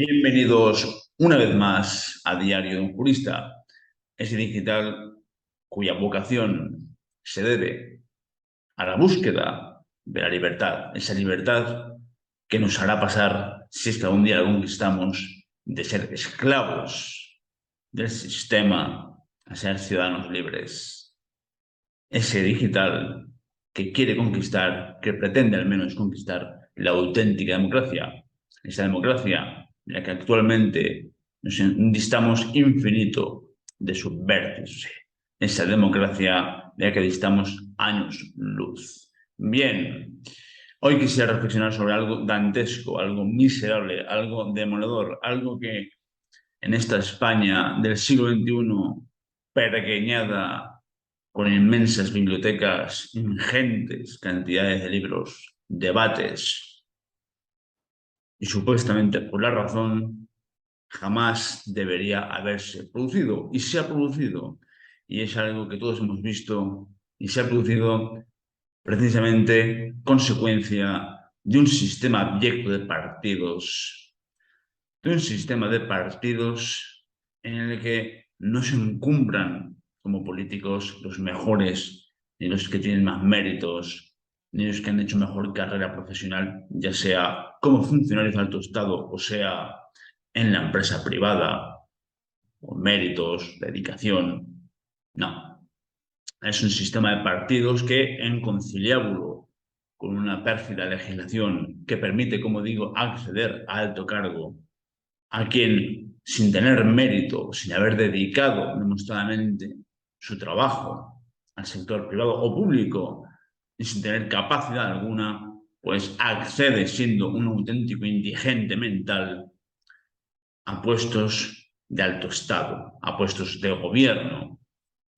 Bienvenidos una vez más a Diario de un Jurista, ese digital cuya vocación se debe a la búsqueda de la libertad, esa libertad que nos hará pasar, si es que algún día la conquistamos, de ser esclavos del sistema a ser ciudadanos libres. Ese digital que quiere conquistar, que pretende al menos conquistar la auténtica democracia, esa democracia en la que actualmente nos distamos infinito de subvertirse, esa democracia de la que distamos años luz. Bien, hoy quisiera reflexionar sobre algo dantesco, algo miserable, algo demoledor, algo que en esta España del siglo XXI, pequeñada con inmensas bibliotecas, ingentes cantidades de libros, debates, y supuestamente por la razón jamás debería haberse producido. Y se ha producido. Y es algo que todos hemos visto y se ha producido precisamente consecuencia de un sistema abyecto de un sistema de partidos en el que no se encumbran como políticos los mejores, ni los que tienen más méritos, ni los que han hecho mejor carrera profesional, ya sea como funcionarios de alto estado o sea en la empresa privada, con méritos, dedicación. No, es un sistema de partidos que, en conciliábulo con una pérfida legislación que permite, como digo, acceder a alto cargo a quien, sin tener mérito, sin haber dedicado demostradamente su trabajo al sector privado o público y sin tener capacidad alguna, pues accede siendo un auténtico indigente mental a puestos de alto estado, a puestos de gobierno.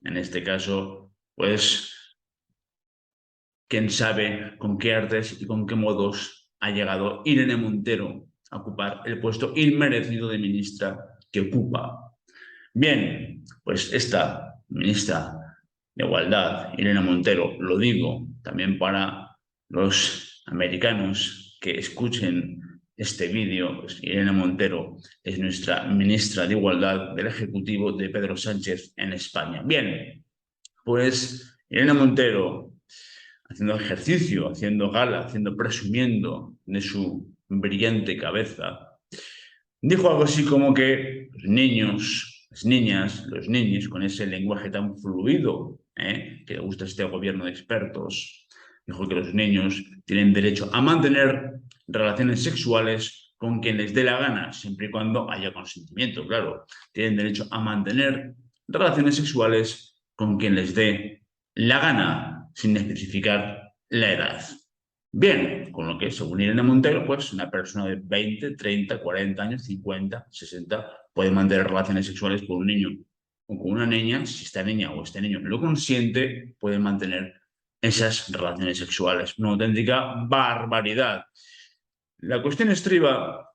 En este caso, pues, quién sabe con qué artes y con qué modos ha llegado Irene Montero a ocupar el puesto inmerecido de ministra que ocupa. Bien, pues esta ministra de Igualdad, Irene Montero, lo digo también para los americanos que escuchen este vídeo, pues Irene Montero es nuestra ministra de Igualdad del Ejecutivo de Pedro Sánchez en España. Bien, pues Irene Montero, haciendo ejercicio, haciendo gala, presumiendo de su brillante cabeza, dijo algo así como que los niños, las niñas, los niños, con ese lenguaje tan fluido que le gusta a este gobierno de expertos, dijo que los niños tienen derecho a mantener relaciones sexuales con quien les dé la gana, siempre y cuando haya consentimiento, claro. Tienen derecho a mantener relaciones sexuales con quien les dé la gana, sin especificar la edad. Bien, con lo que, según Irene Montero, pues una persona de 20, 30, 40 años, 50, 60, puede mantener relaciones sexuales con un niño o con una niña, si esta niña o este niño lo consiente, puede mantener esas relaciones sexuales. Una auténtica barbaridad. La cuestión estriba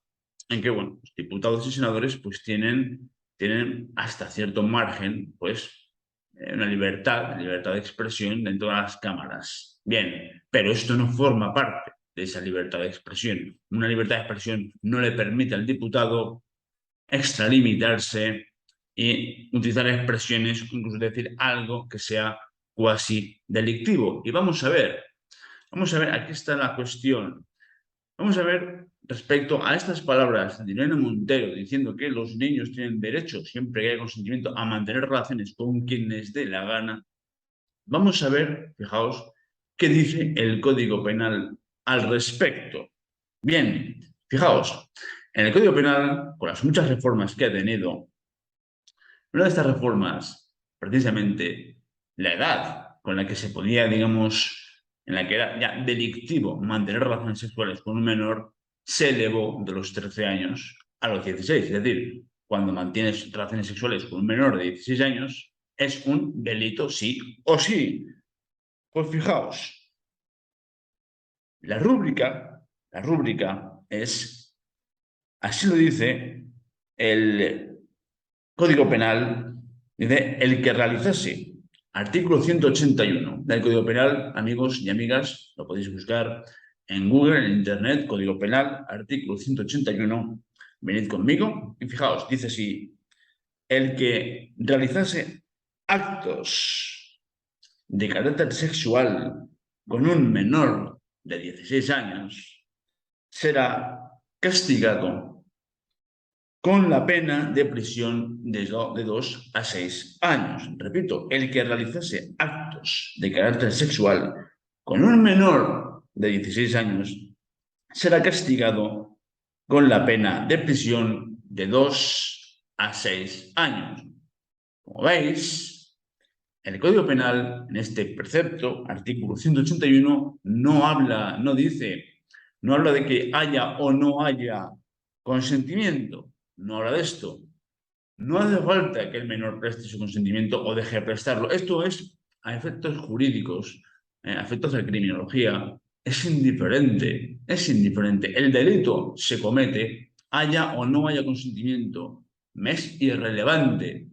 en que, bueno, los diputados y senadores pues tienen hasta cierto margen, pues, una libertad de expresión dentro de las cámaras. Bien, pero esto no forma parte de esa libertad de expresión. Una libertad de expresión no le permite al diputado extralimitarse y utilizar expresiones, incluso decir algo que sea cuasi delictivo. Y vamos a ver, aquí está la cuestión. Vamos a ver respecto a estas palabras de Irene Montero diciendo que los niños tienen derecho, siempre que haya consentimiento, a mantener relaciones con quien les dé la gana. Vamos a ver, fijaos, qué dice el Código Penal al respecto. Bien, fijaos, en el Código Penal, con las muchas reformas que ha tenido, una de estas reformas, precisamente la edad con la que se podía, digamos, en la que era ya delictivo mantener relaciones sexuales con un menor, se elevó de los 13 años a los 16. Es decir, cuando mantienes relaciones sexuales con un menor de 16 años, es un delito sí o sí. Pues fijaos, la rúbrica es, así lo dice el Código Penal, dice el que realizase, artículo 181 del Código Penal, amigos y amigas, lo podéis buscar en Google, en Internet, Código Penal, artículo 181, Venid conmigo y fijaos, dice así, el que realizase actos de carácter sexual con un menor de 16 años será castigado con la pena de prisión de 2 a 6 años. Repito, el que realizase actos de carácter sexual con un menor de 16 años será castigado con la pena de prisión de 2 a 6 años. Como veis, el Código Penal, en este precepto, artículo 181, no habla de que haya o no haya consentimiento, no habla de esto. No hace falta que el menor preste su consentimiento o deje de prestarlo. Esto es a efectos jurídicos, a efectos de criminología, es indiferente, es indiferente. El delito se comete, haya o no haya consentimiento. Me es irrelevante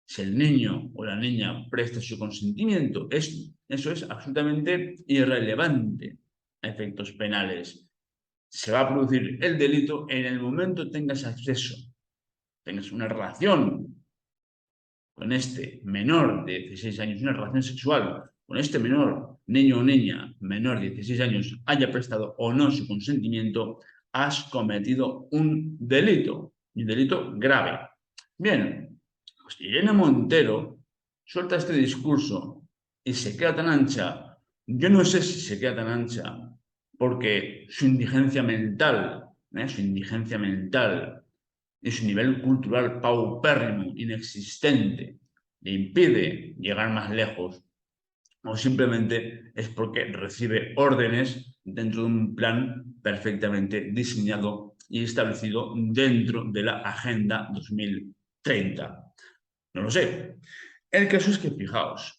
si el niño o la niña presta su consentimiento. Eso es absolutamente irrelevante a efectos penales. Se va a producir el delito en el momento que tengas acceso, tengas una relación con este menor de 16 años, una relación sexual con este menor, niño o niña, menor de 16 años, haya prestado o no su consentimiento, has cometido un delito grave. Bien, pues Irene Montero suelta este discurso y se queda tan ancha. Yo no sé si se queda tan ancha porque su indigencia mental y su nivel cultural paupérrimo, inexistente, le impide llegar más lejos, o simplemente es porque recibe órdenes dentro de un plan perfectamente diseñado y establecido dentro de la Agenda 2030. No lo sé. El caso es que, fijaos,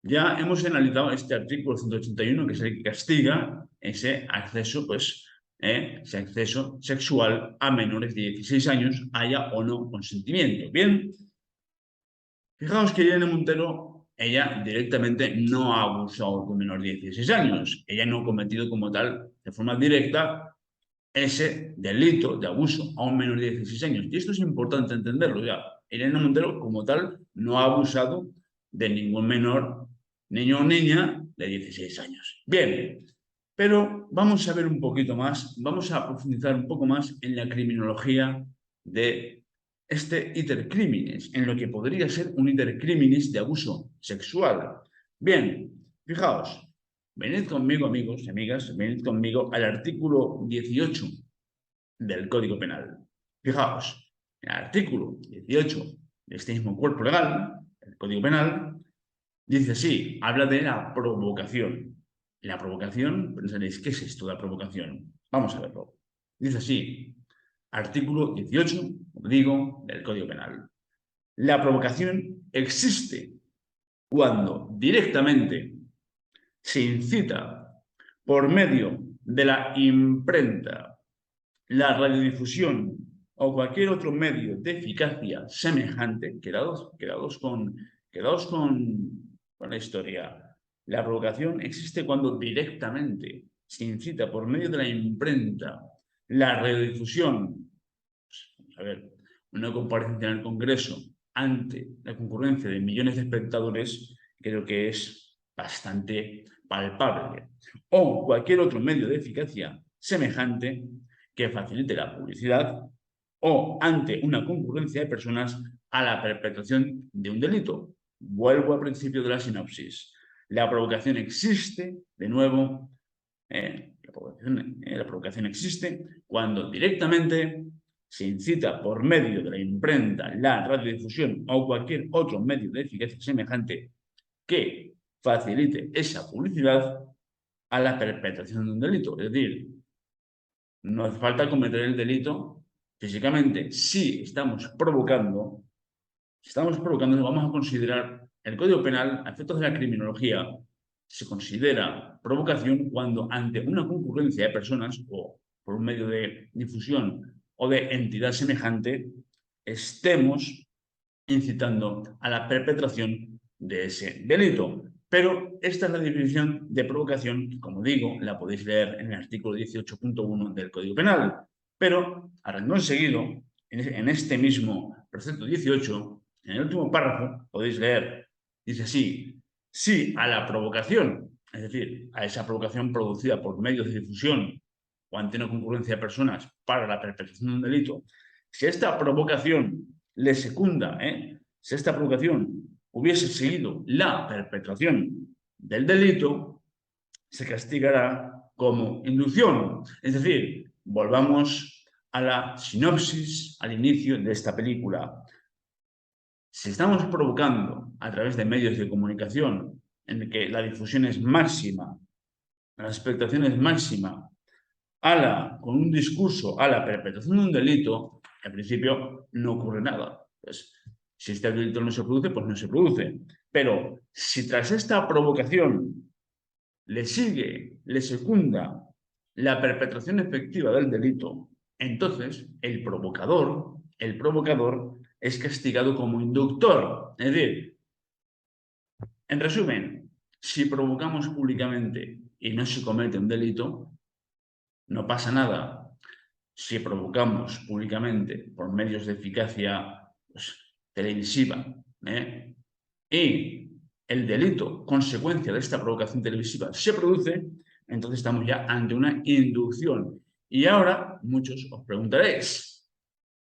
ya hemos analizado este artículo 181, que es el que castiga ese acceso, ese acceso sexual a menores de 16 años, haya o no consentimiento. Bien, fijaos que Irene Montero, ella directamente no ha abusado de un menor de 16 años. Ella no ha cometido como tal, de forma directa, ese delito de abuso a un menor de 16 años. Y esto es importante entenderlo ya. Irene Montero, como tal, no ha abusado de ningún menor, niño o niña, de 16 años. Bien, pero vamos a ver un poquito más, vamos a profundizar un poco más en la criminología de este iter criminis, en lo que podría ser un iter criminis de abuso sexual. Bien, fijaos, venid conmigo, amigos y amigas, venid conmigo al artículo 18 del Código Penal. Fijaos, el artículo 18 de este mismo cuerpo legal, el Código Penal, dice así, habla de la provocación. La provocación, pensaréis, ¿qué es esto de la provocación? Vamos a verlo. Dice así, artículo 18, como digo, del Código Penal. La provocación existe cuando directamente se incita por medio de la imprenta, la radiodifusión o cualquier otro medio de eficacia semejante, quedados con la historia. La provocación existe cuando directamente se incita por medio de la imprenta, la radiodifusión, vamos a ver, una comparecencia en el Congreso ante la concurrencia de millones de espectadores, creo que es bastante palpable. O cualquier otro medio de eficacia semejante que facilite la publicidad o ante una concurrencia de personas a la perpetración de un delito. Vuelvo al principio de la sinopsis. La provocación existe, de nuevo, la provocación existe cuando directamente se incita por medio de la imprenta, la radiodifusión o cualquier otro medio de eficacia semejante que facilite esa publicidad a la perpetración de un delito. Es decir, no hace falta cometer el delito físicamente. Si estamos provocando, vamos a considerar el Código Penal, a efectos de la criminología, se considera provocación cuando ante una concurrencia de personas o por un medio de difusión o de entidad semejante estemos incitando a la perpetración de ese delito. Pero esta es la definición de provocación, que, como digo, la podéis leer en el artículo 18.1 del Código Penal. Pero, a renglón seguido, en este mismo precepto 18, en el último párrafo, podéis leer, dice así: si a la provocación, es decir, a esa provocación producida por medios de difusión o ante una concurrencia de personas para la perpetración de un delito, si esta provocación le secunda, si esta provocación hubiese seguido la perpetración del delito, se castigará como inducción. Es decir, volvamos a la sinopsis al inicio de esta película. Si estamos provocando a través de medios de comunicación en que la difusión es máxima, la expectación es máxima, con un discurso a la perpetración de un delito, en principio no ocurre nada. Pues, si este delito no se produce, pues no se produce. Pero si tras esta provocación le sigue, le secunda la perpetración efectiva del delito, entonces el provocador es castigado como inductor. Es decir, en resumen, si provocamos públicamente y no se comete un delito, no pasa nada. Si provocamos públicamente por medios de eficacia televisiva, y el delito, consecuencia de esta provocación televisiva, se produce, entonces estamos ya ante una inducción. Y ahora muchos os preguntaréis,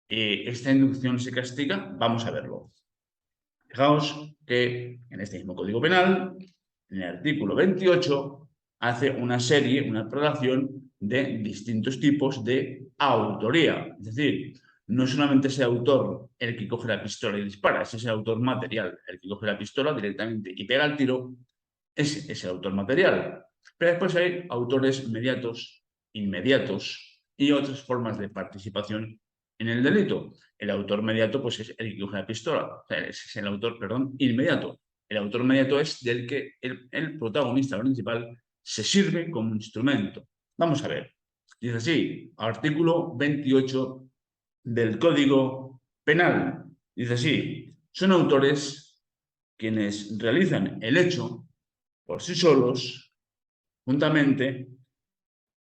¿esta inducción se castiga? Vamos a verlo. Fijaos que en este mismo Código Penal, en el artículo 28, hace una relación de distintos tipos de autoría. Es decir, no solamente es el autor el que coge la pistola y dispara, es el autor material el que coge la pistola directamente y pega el tiro, ese es el autor material. Pero después hay autores inmediatos y otras formas de participación en el delito. El autor mediato pues es el que coge la pistola, o sea, es el autor, perdón, inmediato. El autor inmediato es del que el protagonista principal se sirve como instrumento. Vamos a ver. Dice así, artículo 28 del Código Penal. Dice así: son autores quienes realizan el hecho por sí solos, juntamente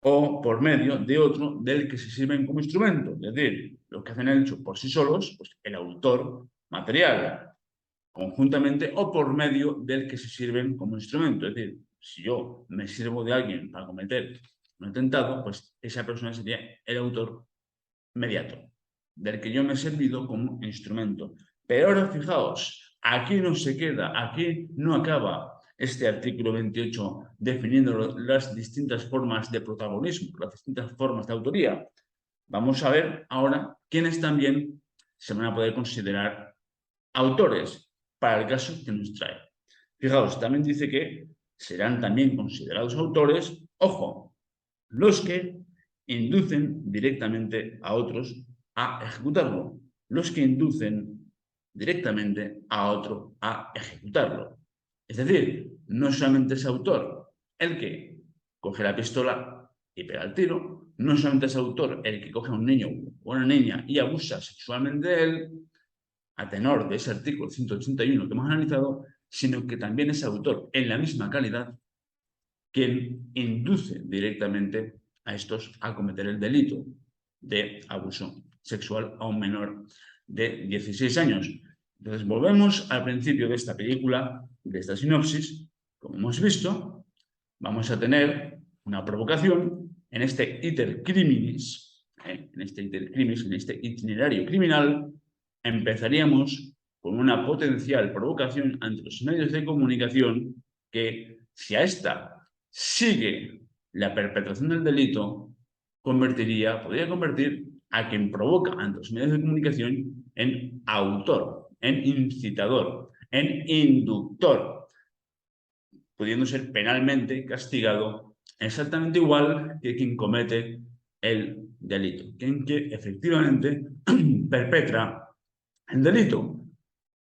o por medio de otro del que se sirven como instrumento. Es decir, los que hacen el hecho por sí solos, pues el autor material, conjuntamente o por medio del que se sirven como instrumento. Es decir, si yo me sirvo de alguien para cometer un atentado, pues esa persona sería el autor mediato, del que yo me he servido como instrumento. Pero ahora fijaos, aquí no se queda, aquí no acaba este artículo 28 definiendo las distintas formas de protagonismo, las distintas formas de autoría. Vamos a ver ahora quiénes también se van a poder considerar autores para el caso que nos trae. Fijaos, también dice que serán también considerados autores, ojo, los que inducen directamente a otros a ejecutarlo. Los que inducen directamente a otro a ejecutarlo. Es decir, no solamente es autor el que coge la pistola y pega el tiro, no solamente es autor el que coge a un niño o una niña y abusa sexualmente de él, a tenor de ese artículo 181 que hemos analizado, sino que también es autor en la misma calidad quien induce directamente a estos a cometer el delito de abuso sexual a un menor de 16 años. Entonces, volvemos al principio de esta película, de esta sinopsis. Como hemos visto, vamos a tener una provocación en este iter criminis, en este itinerario criminal. Empezaríamos con una potencial provocación ante los medios de comunicación que, si a esta sigue la perpetración del delito, podría convertir a quien provoca ante los medios de comunicación en autor, en incitador, en inductor, pudiendo ser penalmente castigado exactamente igual que quien comete el delito, quien que efectivamente perpetra el delito.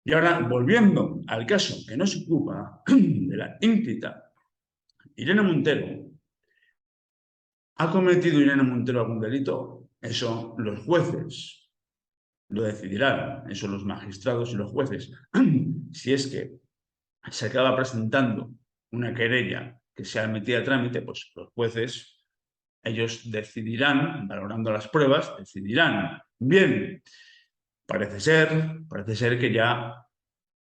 Y ahora, volviendo al caso que nos ocupa de la ínclita Irene Montero, ¿ha cometido Irene Montero algún delito? Eso los jueces lo decidirán, eso los magistrados y los jueces. Si es que se acaba presentando una querella que sea admitida a trámite, pues los jueces Ellos decidirán, valorando las pruebas, decidirán. Bien, parece ser que ya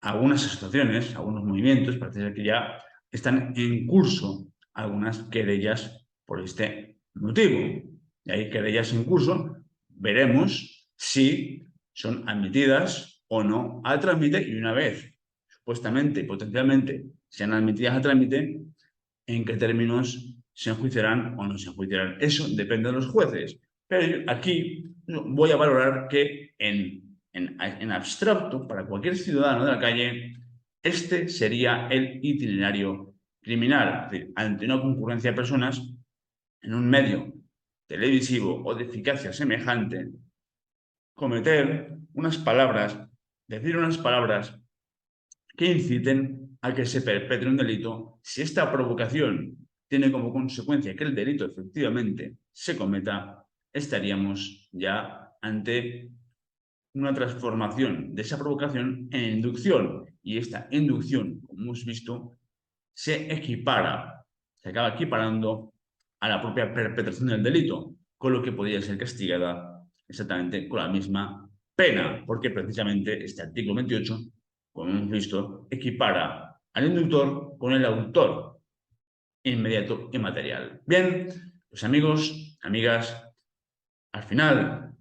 algunas asociaciones, algunos movimientos, parece ser que ya están en curso algunas querellas por este motivo. Y hay querellas en curso, veremos si son admitidas o no al trámite, y una vez supuestamente y potencialmente sean admitidas al trámite, en qué términos se enjuiciarán o no se enjuiciarán. Eso depende de los jueces. Pero aquí voy a valorar que en abstracto, para cualquier ciudadano de la calle, este sería el itinerario criminal. Es decir, ante una concurrencia de personas en un medio televisivo o de eficacia semejante, cometer unas palabras, decir unas palabras que inciten a que se perpetre un delito, si esta provocación tiene como consecuencia que el delito efectivamente se cometa, estaríamos ya ante una transformación de esa provocación en inducción. Y esta inducción, como hemos visto, se acaba equiparando a la propia perpetración del delito, con lo que podría ser castigada exactamente con la misma pena, porque precisamente este artículo 28, como hemos visto, equipara al inductor con el autor inmediato y material. Bien, pues amigos, amigas, al final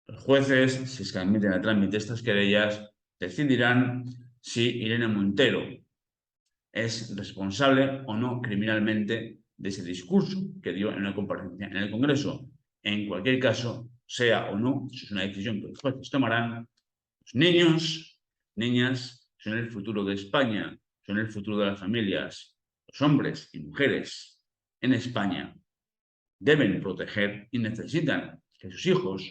los jueces, si es que admiten a trámite estas querellas, decidirán si Irene Montero es responsable o no criminalmente de ese discurso que dio en una comparecencia en el Congreso. En cualquier caso, sea o no, eso es una decisión que los jueces tomarán. Los niños, niñas, son el futuro de España, son el futuro de las familias. Los hombres y mujeres en España deben proteger y necesitan que sus hijos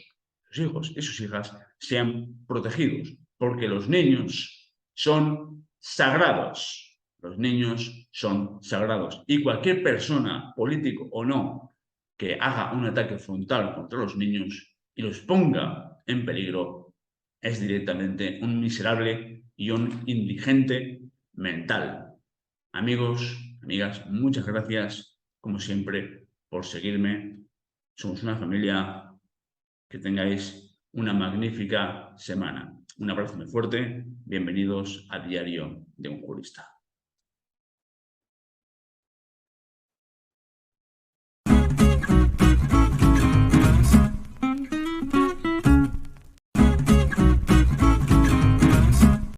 y sus hijas sean protegidos, porque los niños son sagrados. Los niños son sagrados. Y cualquier persona, político o no, que haga un ataque frontal contra los niños y los ponga en peligro, es directamente un miserable y un indigente mental. Amigos, amigas, muchas gracias, como siempre, por seguirme. Somos una familia. Que tengáis una magnífica semana. Un abrazo muy fuerte. Bienvenidos a Diario de un Jurista.